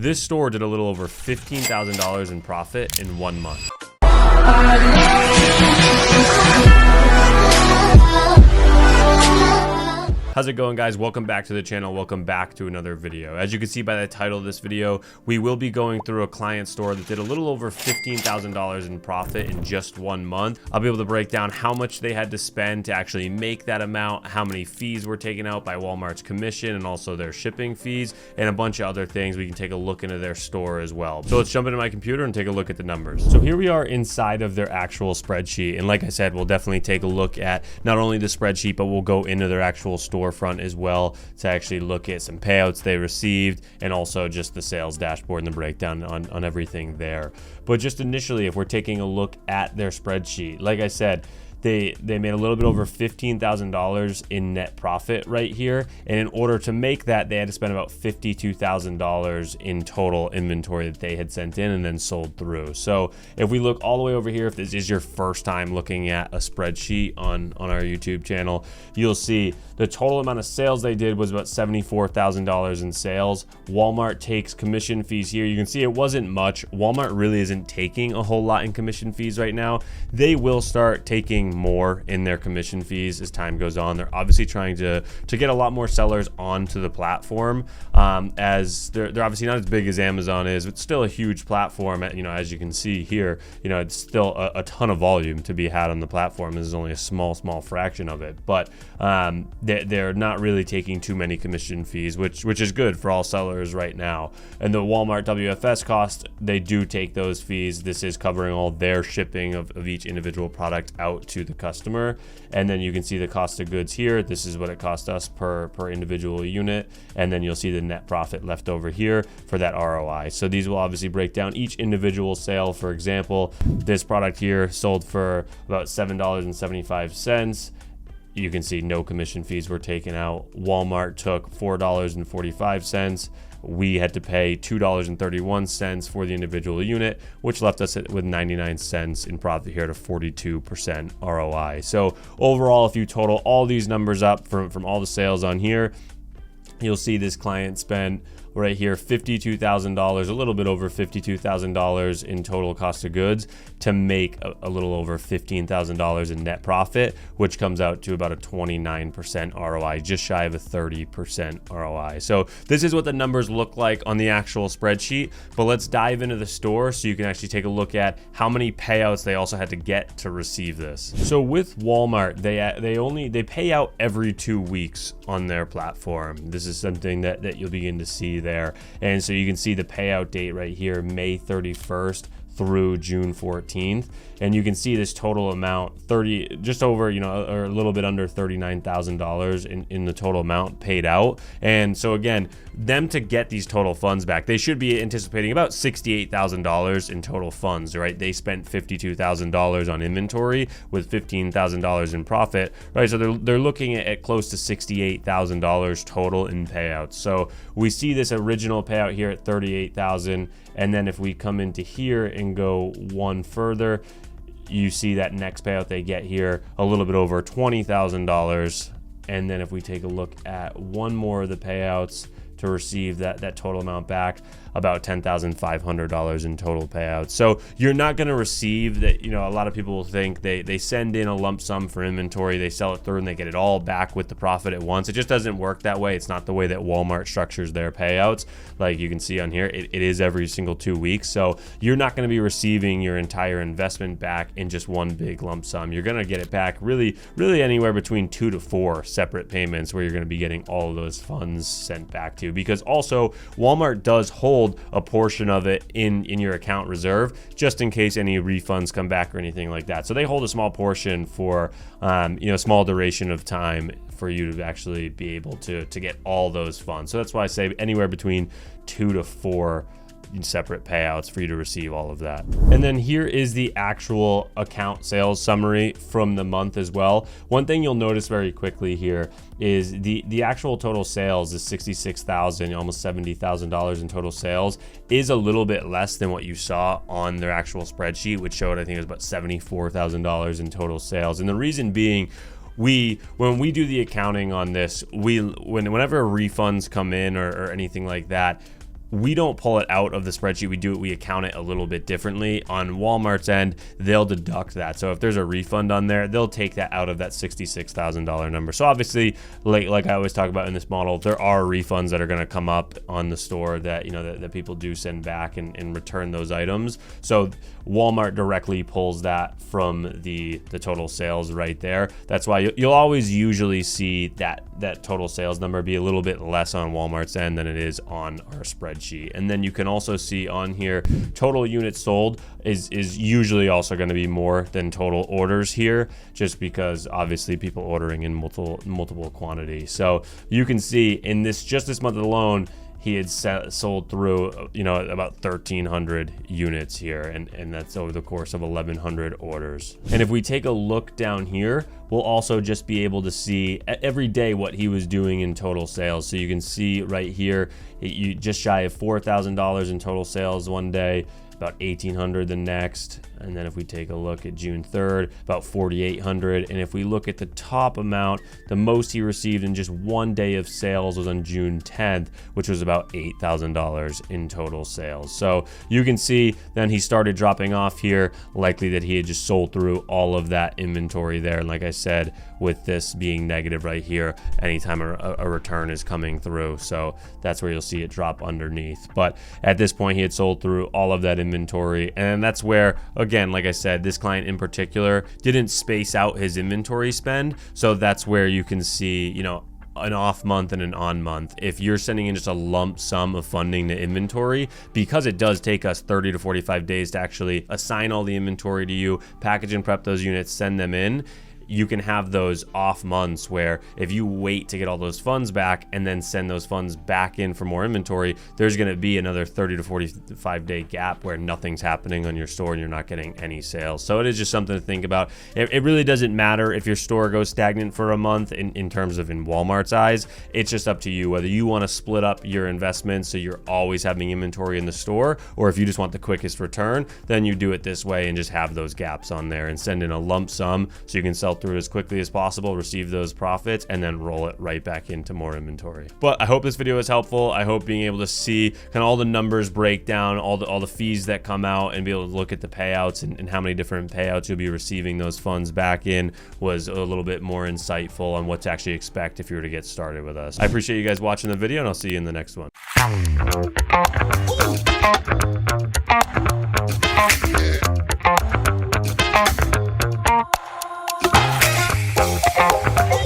This store did a little over $15,000 in profit in 1 month. How's it going, guys? Welcome back to the channel. Welcome back to another video. As you can see by the title of this video, we will be going through a client store that did a little over $15,000 in profit in just 1 month. I'll be able to break down how much they had to spend to actually make that amount, how many fees were taken out by Walmart's commission and also their shipping fees, and a bunch of other things. We can take a look into their store as well. So let's jump into my computer and take a look at the numbers. So here we are inside of their actual spreadsheet. And like I said, we'll definitely take a look at not only the spreadsheet, but we'll go into their actual storefront as well to actually look at some payouts they received and also just the sales dashboard and the breakdown on everything there. But just initially, if we're taking a look at their spreadsheet, like I said, they made a little bit over $15,000 in net profit right here. And in order to make that, they had to spend about $52,000 in total inventory that they had sent in and then sold through. So if we look all the way over here, if this is your first time looking at a spreadsheet on our YouTube channel, you'll see the total amount of sales they did was about $74,000 in sales. Walmart takes commission fees here. You can see it wasn't much. Walmart really isn't taking a whole lot in commission fees right now. They will start taking more in their commission fees as time goes on. They're obviously trying to get a lot more sellers onto the platform, as they're obviously not as big as Amazon is, but still a huge platform. As you can see here, it's still a ton of volume to be had on the platform. This is only a small fraction of it, but they're not really taking too many commission fees, which is good for all sellers right now. And the Walmart WFS cost, they do take those fees. This is covering all their shipping of each individual product out to the customer. And then you can see the cost of goods here. This is what it cost us per individual unit. And then you'll see the net profit left over here for that ROI. So these will obviously break down each individual sale. For example, this product here sold for about $7.75. You can see no commission fees were taken out. Walmart took $4.45. We had to pay $2.31 for the individual unit, which left us with 99 cents in profit here to 42% ROI. So overall, if you total all these numbers up from all the sales on here, you'll see this client spent right here $52,000, a little bit over $52,000 in total cost of goods to make a little over $15,000 in net profit, which comes out to about a 29% ROI, just shy of a 30% ROI. So this is what the numbers look like on the actual spreadsheet, but let's dive into the store so you can actually take a look at how many payouts they also had to get to receive this. So with Walmart, they pay out every 2 weeks on their platform. This is something that you'll begin to see there. And so you can see the payout date right here, May 31st through June 14th. And you can see this total amount, just over, or a little bit under $39,000 in the total amount paid out. And so again, them to get these total funds back, they should be anticipating about $68,000 in total funds, right? They spent $52,000 on inventory with $15,000 in profit, right? So they're looking at close to $68,000 total in payouts. So we see this original payout here at $38,000. And then if we come into here and go one further, you see that next payout they get here, a little bit over $20,000. And then if we take a look at one more of the payouts to receive that total amount back, about $10,500 in total payouts. So you're not going to receive that. A lot of people will think they send in a lump sum for inventory, they sell it through, and they get it all back with the profit at once. It just doesn't work that way. It's not the way that Walmart structures their payouts. Like you can see on here, it is every single 2 weeks. So you're not going to be receiving your entire investment back in just one big lump sum. You're going to get it back really anywhere between 2 to 4 separate payments where you're going to be getting all of those funds sent back to you. Because also Walmart does hold a portion of it in your account reserve just in case any refunds come back or anything like that. So they hold a small portion for small duration of time for you to actually be able to get all those funds. So that's why I say anywhere between 2 to 4 separate payouts for you to receive all of that. And then here is the actual account sales summary from the month as well. One thing you'll notice very quickly here is the actual total sales is $66,000, almost $70,000 in total sales, is a little bit less than what you saw on their actual spreadsheet, which showed I think it was about $74,000 in total sales. And the reason being, when we do the accounting on this, whenever refunds come in or anything like that, we don't pull it out of the spreadsheet. We account it a little bit differently. On Walmart's end, they'll deduct that. So if there's a refund on there, they'll take that out of that $66,000 number. So obviously, like I always talk about in this model, there are refunds that are going to come up on the store that, you know, that people do send back and return those items. So Walmart directly pulls that from the total sales right there. That's why you'll always usually see that total sales number be a little bit less on Walmart's end than it is on our spreadsheet. And then you can also see on here, total units sold is usually also going to be more than total orders here, just because obviously people ordering in multiple quantities. So you can see in just this month alone, he had sold through, you know, about 1,300 units here, and that's over the course of 1,100 orders. And if we take a look down here, we'll also just be able to see every day what he was doing in total sales. So you can see right here, you just shy of $4,000 in total sales one day, about 1,800 the next. And then if we take a look at June 3rd, about 4,800. And if we look at the top amount, the most he received in just one day of sales was on June 10th, which was about $8,000 in total sales. So you can see then he started dropping off here, likely that he had just sold through all of that inventory there. And like I said, with this being negative right here, anytime a return is coming through. So that's where you'll see it drop underneath. But at this point, he had sold through all of that inventory. And that's where, again, like I said, this client in particular didn't space out his inventory spend. So that's where you can see, you know, an off month and an on month. If you're sending in just a lump sum of funding to inventory, because it does take us 30 to 45 days to actually assign all the inventory to you, package and prep those units, send them in, you can have those off months where if you wait to get all those funds back and then send those funds back in for more inventory, there's going to be another 30 to 45 day gap where nothing's happening on your store and you're not getting any sales. So it is just something to think about. It really doesn't matter if your store goes stagnant for a month in terms of in Walmart's eyes. It's just up to you whether you want to split up your investments so you're always having inventory in the store, or if you just want the quickest return, then you do it this way and just have those gaps on there and send in a lump sum so you can sell through as quickly as possible, receive those profits, and then roll it right back into more inventory. But I hope this video was helpful. I hope being able to see kind of all the numbers break down, all the fees that come out, and be able to look at the payouts and how many different payouts you'll be receiving those funds back in was a little bit more insightful on what to actually expect if you were to get started with us. I appreciate you guys watching the video, and I'll see you in the next one.